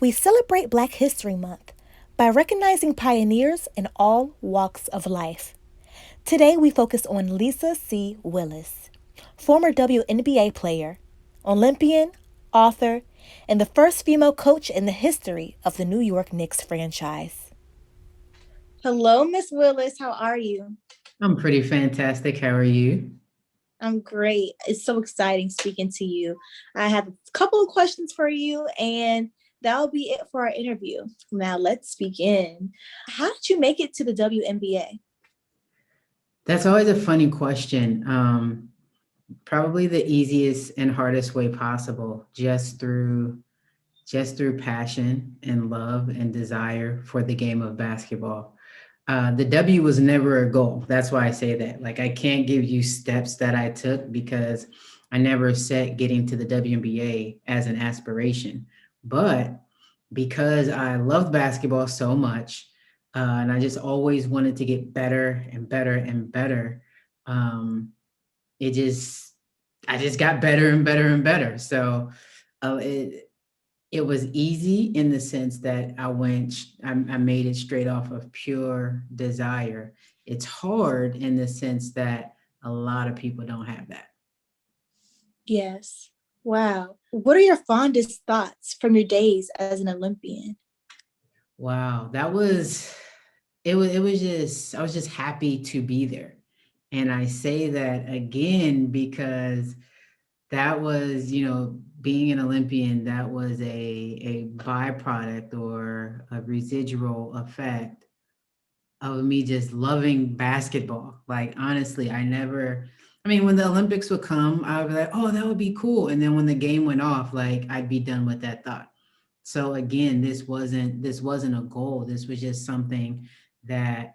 we celebrate Black History Month by recognizing pioneers in all walks of life. Today we focus on Lisa C. Willis, former WNBA player, Olympian, author, and the first female coach in the history of the New York Knicks franchise. Hello, Miss Willis. How are you? I'm pretty fantastic. How are you? I'm great. It's so exciting speaking to you. I have a couple of questions for you, and that'll be it for our interview. Now, let's begin. How did you make it to the WNBA? That's always a funny question. Probably the easiest and hardest way possible, just through passion and love and desire for the game of basketball. The W was never a goal. That's why I say that. Like, I can't give you steps that I took because I never set getting to the WNBA as an aspiration. But because I loved basketball so much, and I just always wanted to get better and better and better, um, it just I just got better and better and better. So uh, it it was easy in the sense that I made it straight off of pure desire. It's hard in the sense that a lot of people don't have that. Yes. Wow. What are your fondest thoughts from your days as an Olympian? Wow, it was just I was just happy to be there. And I say that again because that was, being an Olympian, that was a byproduct or a residual effect of me just loving basketball. Like, honestly, I mean, when the Olympics would come, I would be like, oh, that would be cool. And then when the game went off, like, I'd be done with that thought. So again, this wasn't a goal. This was just something that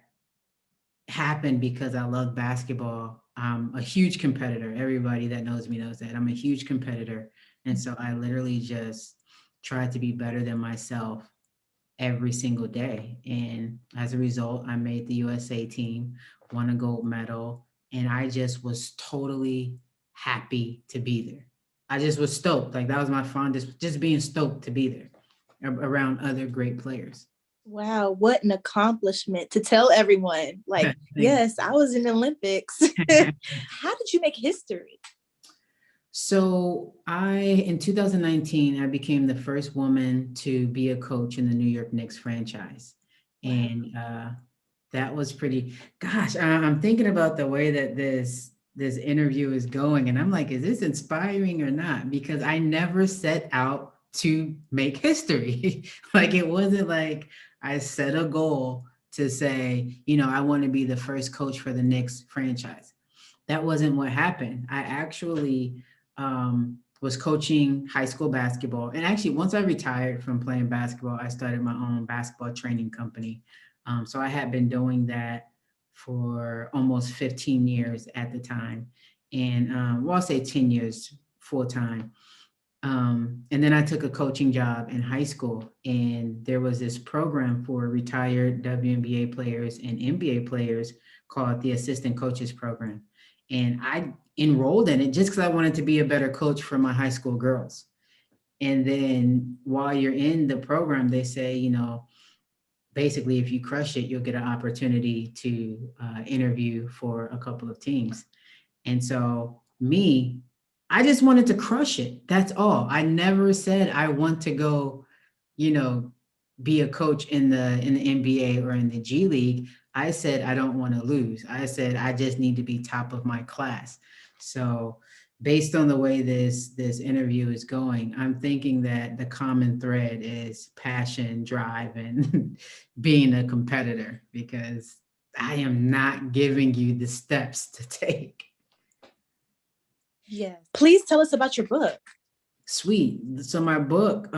happened because I love basketball. I'm a huge competitor. Everybody that knows me knows that I'm a huge competitor. And so I literally just tried to be better than myself every single day. And as a result, I made the USA team, won a gold medal, and I just was totally happy to be there. I just was stoked. Like, that was my fondest, just being stoked to be there around other great players. Wow, what an accomplishment to tell everyone. Like, Thank yes, I was in the Olympics. you. How did you make history? So in 2019, I became the first woman to be a coach in the New York Knicks franchise. Wow. And that was pretty, gosh, I'm thinking about the way that this interview is going. And I'm like, is this inspiring or not? Because I never set out to make history. Like, it wasn't like I set a goal to say, I want to be the first coach for the Knicks franchise. That wasn't what happened. I actually was coaching high school basketball. And actually, once I retired from playing basketball, I started my own basketball training company. So I had been doing that for almost 15 years at the time. And well, I'll say 10 years full time. And then I took a coaching job in high school, and there was this program for retired WNBA players and NBA players called the Assistant Coaches Program. And I enrolled in it just because I wanted to be a better coach for my high school girls. And then while you're in the program, they say, basically, if you crush it, you'll get an opportunity to interview for a couple of teams. And so, I just wanted to crush it. That's all. I never said I want to go, you know, be a coach in the NBA or in the G League. I said I don't want to lose. I said I just need to be top of my class. So, based on the way this interview is going, I'm thinking that the common thread is passion, drive, and being a competitor, because I am not giving you the steps to take. Yes. Please tell us about your book. Sweet. So my book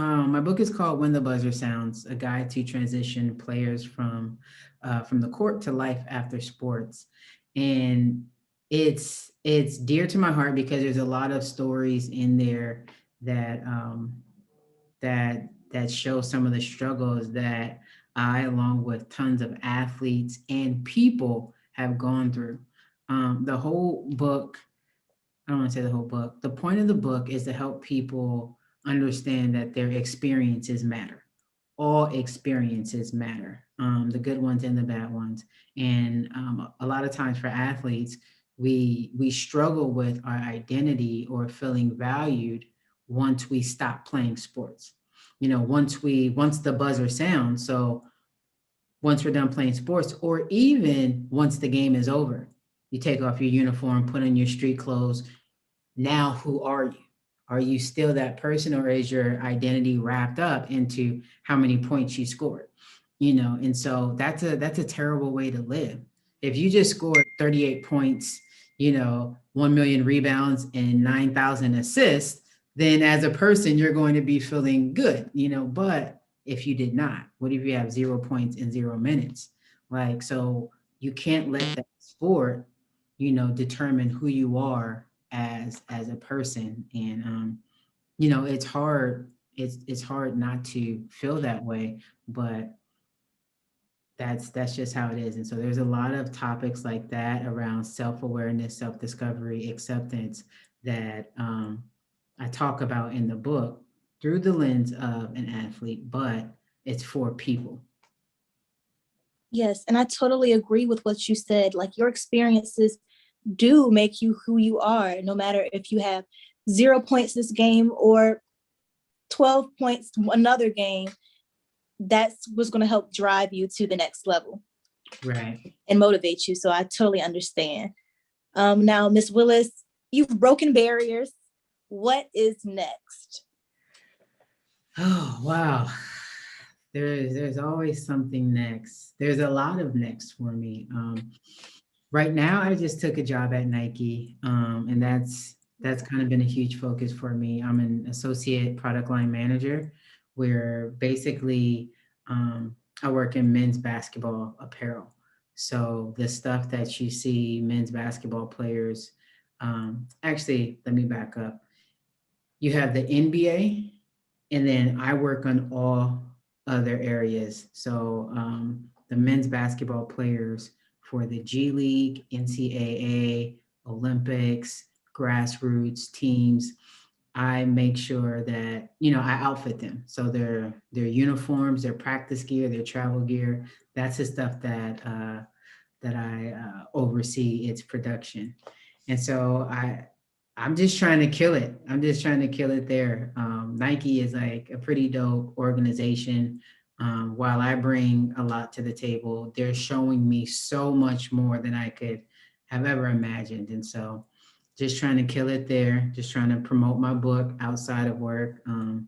is called "When the Buzzer Sounds: A Guide to Transition Players from the Court to Life After Sports," and it's dear to my heart because there's a lot of stories in there that that show some of the struggles that I, along with tons of athletes and people, have gone through. The whole book I don't want to say the whole book. The point of the book is to help people understand that their experiences matter. all experiences matter, the good ones and the bad ones. And a lot of times for athletes, we struggle with our identity or feeling valued once we stop playing sports. Once the buzzer sounds. So once we're done playing sports, or even once the game is over, you take off your uniform, put on your street clothes. Now who are you? Are you still that person, or is your identity wrapped up into how many points you scored? And so that's a terrible way to live. If you just scored 38 points, 1 million rebounds and 9,000 assists, then as a person you're going to be feeling good. But if you did not, what if you have 0 points in 0 minutes? Like, so you can't let that sport determine who you are as a person. And it's hard. It's hard not to feel that way, but that's just how it is. And so there's a lot of topics like that around self-awareness, self-discovery, acceptance, that I talk about in the book through the lens of an athlete, but it's for people. Yes, and I totally agree with what you said. Like, your experiences do make you who you are, no matter if you have 0 points this game or 12 points another game. That's what's going to help drive you to the next level Right. and motivate you. So I totally understand. Now, Miss Willis, you've broken barriers. What is next? Oh, wow. There's always something next. There's a lot of next for me. Right now, I just took a job at Nike, and that's kind of been a huge focus for me. I'm an associate product line manager, where basically I work in men's basketball apparel. So the stuff that you see men's basketball players, actually, let me back up. You have the NBA, and then I work on all other areas. So the men's basketball players for the G League, NCAA, Olympics, grassroots teams, I make sure that I outfit them. So their uniforms, their practice gear, their travel gear. That's the stuff that I oversee its production. And so I'm just trying to kill it. I'm just trying to kill it there. Nike is like a pretty dope organization. While I bring a lot to the table, they're showing me so much more than I could have ever imagined. And so just trying to kill it there, just trying to promote my book outside of work. And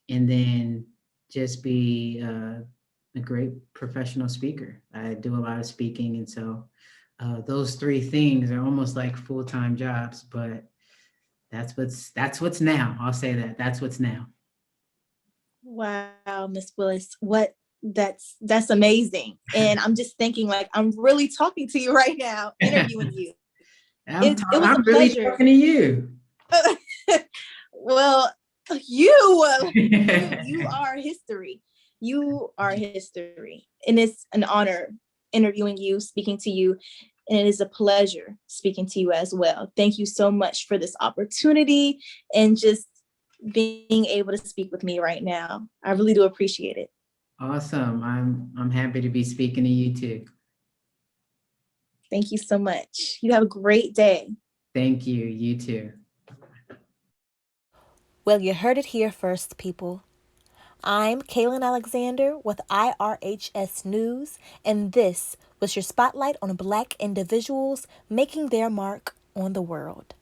then just be a great professional speaker. I do a lot of speaking. And so those three things are almost like full-time jobs, but that's what's now. I'll say that. That's what's now. Wow, Miss Willis, that's amazing. And I'm just thinking, like, I'm really talking to you right now, interviewing you. It was a I'm really pleasure. talking to you. Well, you are history. You are history. And it's an honor interviewing you, speaking to you. And it is a pleasure speaking to you as well. Thank you so much for this opportunity and just being able to speak with me right now. I really do appreciate it. Awesome. I'm happy to be speaking to you too. Thank you so much. You have a great day. Thank you. You too. Well, you heard it here first, people. I'm Kaylin Alexander with IRHS News, and this was your spotlight on Black individuals making their mark on the world.